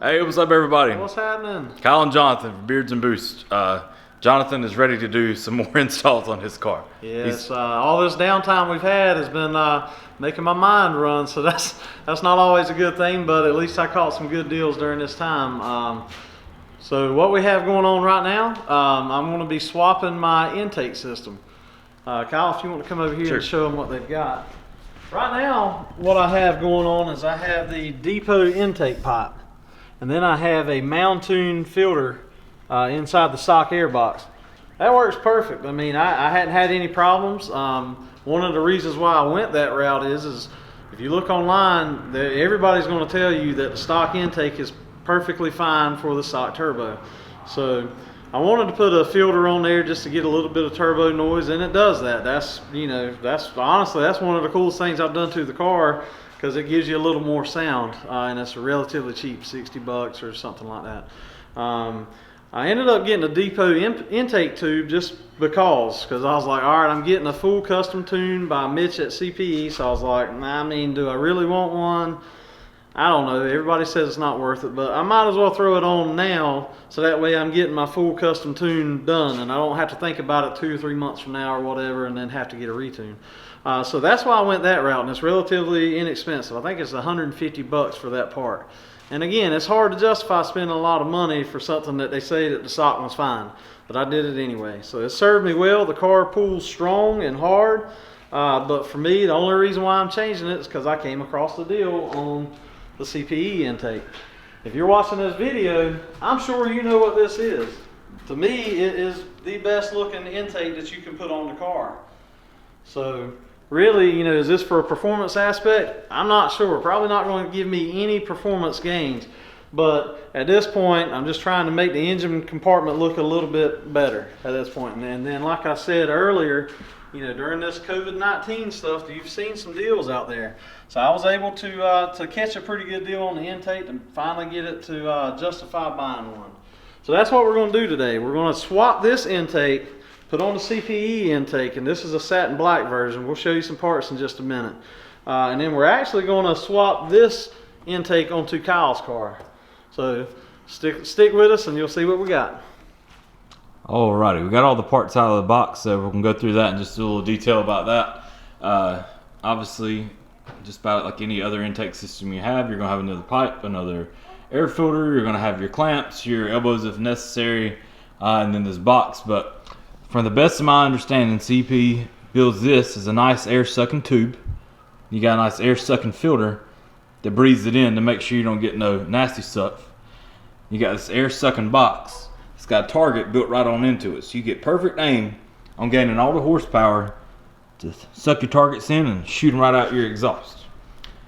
Hey, what's up, everybody? What's happening? Kyle and Jonathan from Beards and Boost. Jonathan is ready to do some more installs on his car. Yes, all this downtime we've had has been making my mind run, so that's not always a good thing, but at least I caught some good deals during this time. So what we have going on right now, I'm going to be swapping my intake system. Kyle, if you want to come over here Sure. and show them what they've got. Right now, what I have going on is I have the depot intake pipe, and then I have a Mountoon filter inside the stock air box. That works perfect. I mean, I hadn't had any problems. One of the reasons why I went that route is if you look online, everybody's going to tell you that the stock intake is perfectly fine for the stock turbo. So I wanted to put a filter on there just to get a little bit of turbo noise, and it does that. That's honestly, that's one of the coolest things I've done to the car, because it gives you a little more sound, and it's relatively cheap, 60 bucks or something like that. I ended up getting a depot intake tube just because I was like, all right, I'm getting a full custom tune by Mitch at CPE, so I was like, nah, I mean, do I really want one? I don't know. Everybody says it's not worth it, but I might as well throw it on now, so that way I'm getting my full custom tune done, and I don't have to think about it 2 or 3 months from now or whatever, and then have to get a retune. So that's why I went that route, and it's relatively inexpensive. I think it's 150 bucks for that part. And again, it's hard to justify spending a lot of money for something that they say that the stock one's fine, but I did it anyway. So it served me well. The car pulls strong and hard, but for me, the only reason why I'm changing it is because I came across the deal on the CPE intake. If you're watching this video, I'm sure you know what this is. To me, it is the best looking intake that you can put on the car. So really, is this for a performance aspect? I'm not sure. Probably not going to give me any performance gains. But at this point, I'm just trying to make the engine compartment look a little bit better at this point. And then, like I said earlier, during this COVID-19 stuff, you've seen some deals out there. So I was able to catch a pretty good deal on the intake and finally get it to justify buying one. So that's what we're going to do today. We're going to swap this intake, put on the CPE intake, and this is a satin black version. We'll show you some parts in just a minute. And then we're actually going to swap this intake onto Kyle's car. So stick with us and you'll see what we got. Alrighty, we got all the parts out of the box, so we can go through that and just do a little detail about that. Obviously, just about like any other intake system you have, you're going to have another pipe, another air filter, you're going to have your clamps, your elbows if necessary, and then this box. But from the best of my understanding, CP builds this as a nice air sucking tube. You got a nice air sucking filter that breathes it in to make sure you don't get no nasty stuff. You got this air sucking box. It's got a target built right on into it, so you get perfect aim on gaining all the horsepower to suck your targets in and shoot them right out your exhaust.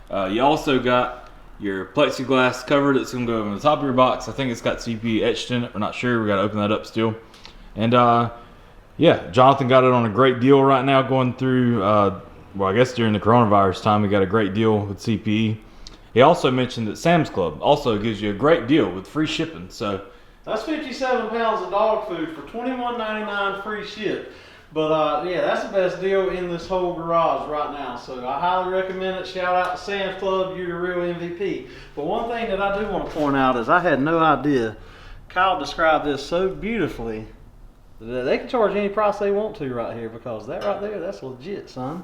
You also got your plexiglass cover that's going to go over the top of your box. I think it's got CP etched in it. We're not sure. We got to open that up still. And yeah, Jonathan got it on a great deal right now going through, well, I guess during the coronavirus time, we got a great deal with CPE. He also mentioned that Sam's Club also gives you a great deal with free shipping. So that's 57 pounds of dog food for $21.99 free ship. But yeah, that's the best deal in this whole garage right now. So I highly recommend it. Shout out to Sam's Club, you're the real MVP. But one thing that I do want to point out is I had no idea. Kyle described this so beautifully that they can charge any price they want to right here, because that right there, that's legit, son.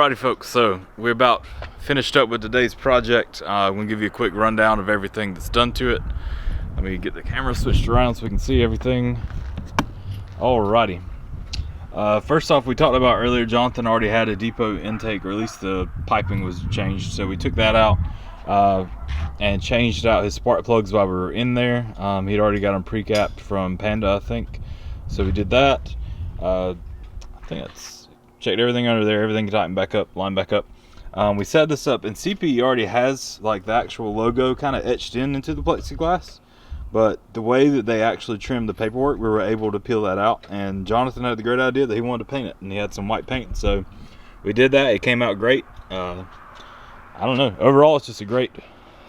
alrighty folks, so we're about finished up with today's project. I'm going to give you a quick rundown of everything that's done to it. Let me get the camera switched around so we can see everything. Alrighty. First off, we talked about earlier, Jonathan already had a depot intake, or at least the piping was changed. So we took that out and changed out his spark plugs while we were in there. He'd already got them pre-capped from Panda, I think. So we did that. I think that's checked everything under there, everything tightened back up, lined back up. We set this up, and CP already has like the actual logo kind of etched into the plexiglass. But the way that they actually trimmed the paperwork, we were able to peel that out. And Jonathan had the great idea that he wanted to paint it, and he had some white paint. So we did that. It came out great. I don't know. Overall, it's just a great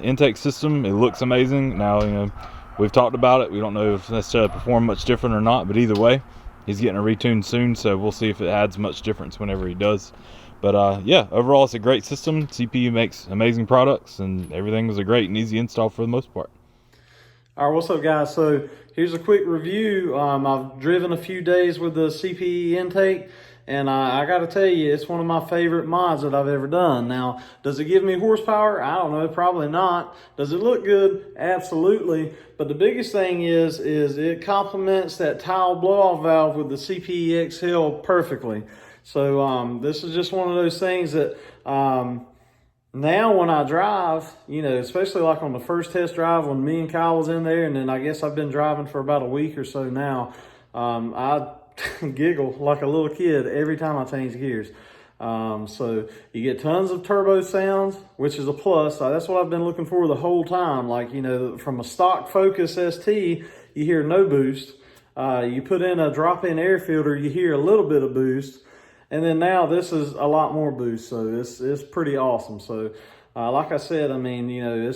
intake system. It looks amazing. Now, you know, we've talked about it. We don't know if it's necessarily perform much different or not. But either way, he's getting a retune soon. So we'll see if it adds much difference whenever he does. But yeah, overall, it's a great system. CPU makes amazing products, and everything was a great and easy install for the most part. All right, what's up, guys? So here's a quick review. I've driven a few days with the CPE intake, and I got to tell you, it's one of my favorite mods that I've ever done. Now, does it give me horsepower? I don't know, probably not. Does it look good? Absolutely. But the biggest thing is it complements that tile blow-off valve with the CPE XL perfectly. So this is just one of those things that now when I drive, you know, especially like on the first test drive when me and Kyle was in there, and then I guess I've been driving for about a week or so now, I giggle like a little kid every time I change gears. So you get tons of turbo sounds, which is a plus. That's what I've been looking for the whole time. Like, you know, from a stock Focus ST, you hear no boost. You put in a drop-in air filter, you hear a little bit of boost. And then now this is a lot more boost, so it's pretty awesome. So like I said, I mean, you know,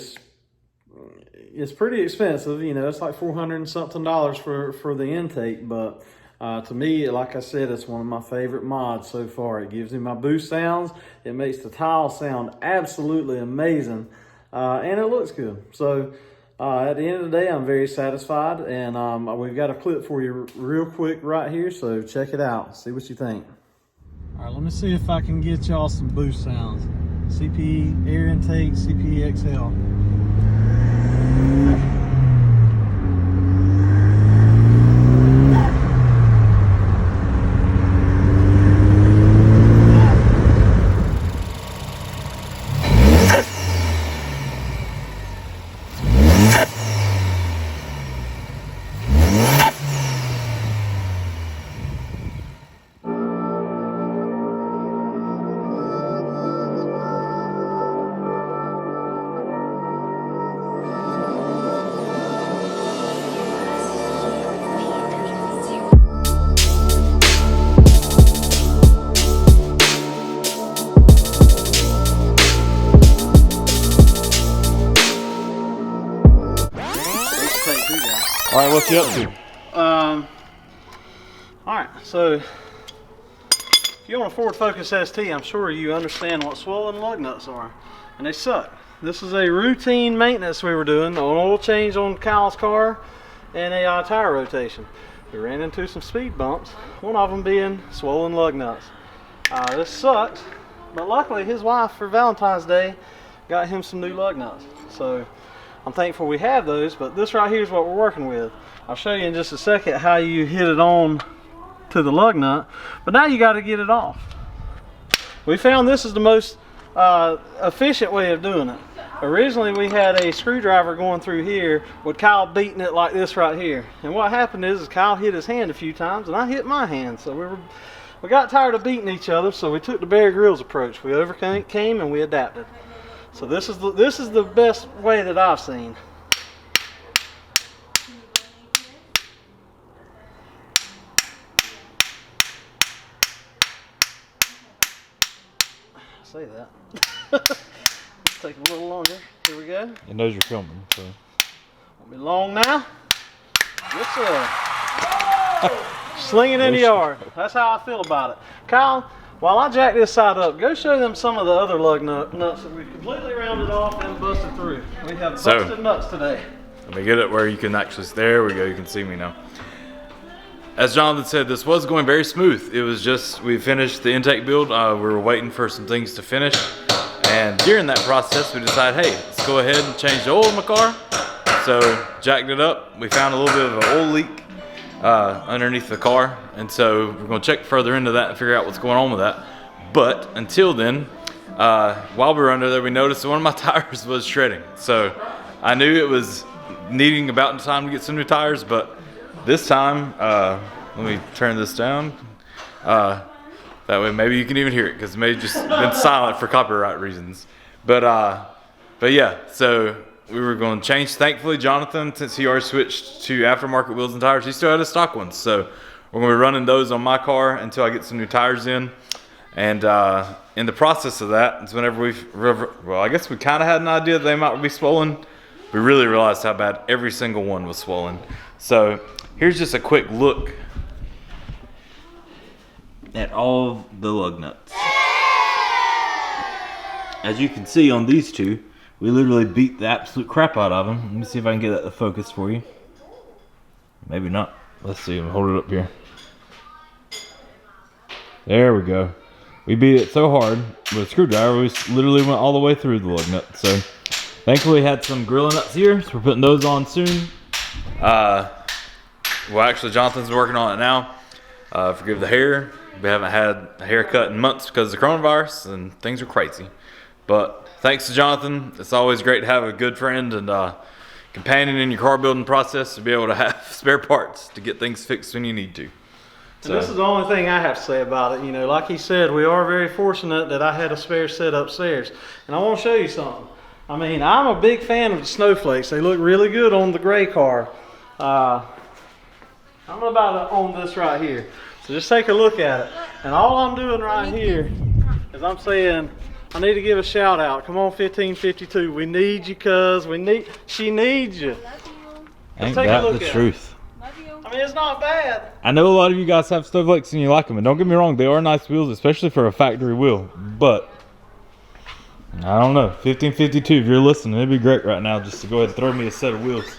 it's pretty expensive. You know, it's like $400 and something for the intake, but to me, like I said, it's one of my favorite mods so far. It gives me my boost sounds. It makes the tile sound absolutely amazing, and it looks good. So at the end of the day, I'm very satisfied, and we've got a clip for you real quick right here, so check it out. See what you think. All right, let me see if I can get y'all some boost sounds. CPE air intake, CPE XL. All right, what you up to? All right, so if you own a Ford Focus ST, I'm sure you understand what swollen lug nuts are, and they suck. This is a routine maintenance we were doing, an oil change on Kyle's car and a tire rotation. We ran into some speed bumps, one of them being swollen lug nuts. This sucks, but luckily his wife for Valentine's Day got him some new lug nuts. So I'm thankful we have those, but this right here is what we're working with. I'll show you in just a second how you hit it on to the lug nut, but now you got to get it off. We found this is the most efficient way of doing it. Originally we had a screwdriver going through here with Kyle beating it like this right here. And what happened is Kyle hit his hand a few times and I hit my hand. So we got tired of beating each other, so we took the Bear Grylls approach. We overcame and we adapted. So this is the best way that I've seen. I say that. Take a little longer. Here we go. It knows you're filming, so. Won't be long now. Yes, sir. Slinging in the yard. That's how I feel about it. Kyle, while I jack this side up, go show them some of the other lug nuts that we've completely rounded off and busted through. We have busted nuts today. Let me get it where you can actually, there we go, you can see me now. As Jonathan said, this was going very smooth. It was just, we finished the intake build. We were waiting for some things to finish. And during that process, we decided, hey, let's go ahead and change the oil in my car. So jacked it up. We found a little bit of an oil leak underneath the car, and so we're going to check further into that and figure out what's going on with that. But until then, while we were under there, we noticed that one of my tires was shredding. So I knew it was needing about time to get some new tires, but this time, let me turn this down. That way maybe you can even hear it, because it may have just been silent for copyright reasons. But yeah, so we were going to change. Thankfully, Jonathan, since he already switched to aftermarket wheels and tires, he still had his stock ones. So we're going to be running those on my car until I get some new tires in. And in the process of that, it's whenever I guess we kind of had an idea that they might be swollen. We really realized how bad every single one was swollen. So here's just a quick look at all the lug nuts. As you can see on these two, we literally beat the absolute crap out of them. Let me see if I can get that to focus for you. Maybe not. Let's see. Hold it up here. There we go. We beat it so hard with a screwdriver, we literally went all the way through the lug nut. So thankfully we had some Gorilla Nuts here, so we're putting those on soon. Well, actually Jonathan's working on it now. Forgive the hair. We haven't had a haircut in months because of the coronavirus and things are crazy. But thanks to Jonathan. It's always great to have a good friend and companion in your car building process, to be able to have spare parts to get things fixed when you need to. So. And this is the only thing I have to say about it. You know, like he said, we are very fortunate that I had a spare set upstairs. And I want to show you something. I mean, I'm a big fan of the snowflakes. They look really good on the gray car. I don't know about on this right here. So just take a look at it. And all I'm doing right here is I'm saying, I need to give a shout out. Come on, 1552. We need you, cuz. She needs you. Ain't that the truth? I mean, it's not bad. I know a lot of you guys have snowflakes and you like them, and don't get me wrong, they are nice wheels, especially for a factory wheel. But I don't know, 1552, if you're listening, it'd be great right now just to go ahead and throw me a set of wheels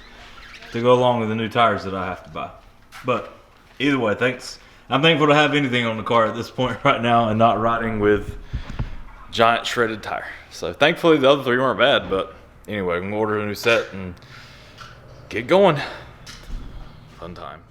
to go along with the new tires that I have to buy. But either way, thanks. I'm thankful to have anything on the car at this point right now and not riding with giant shredded tire. So thankfully the other three weren't bad, but anyway, we can order a new set and get going. Fun times.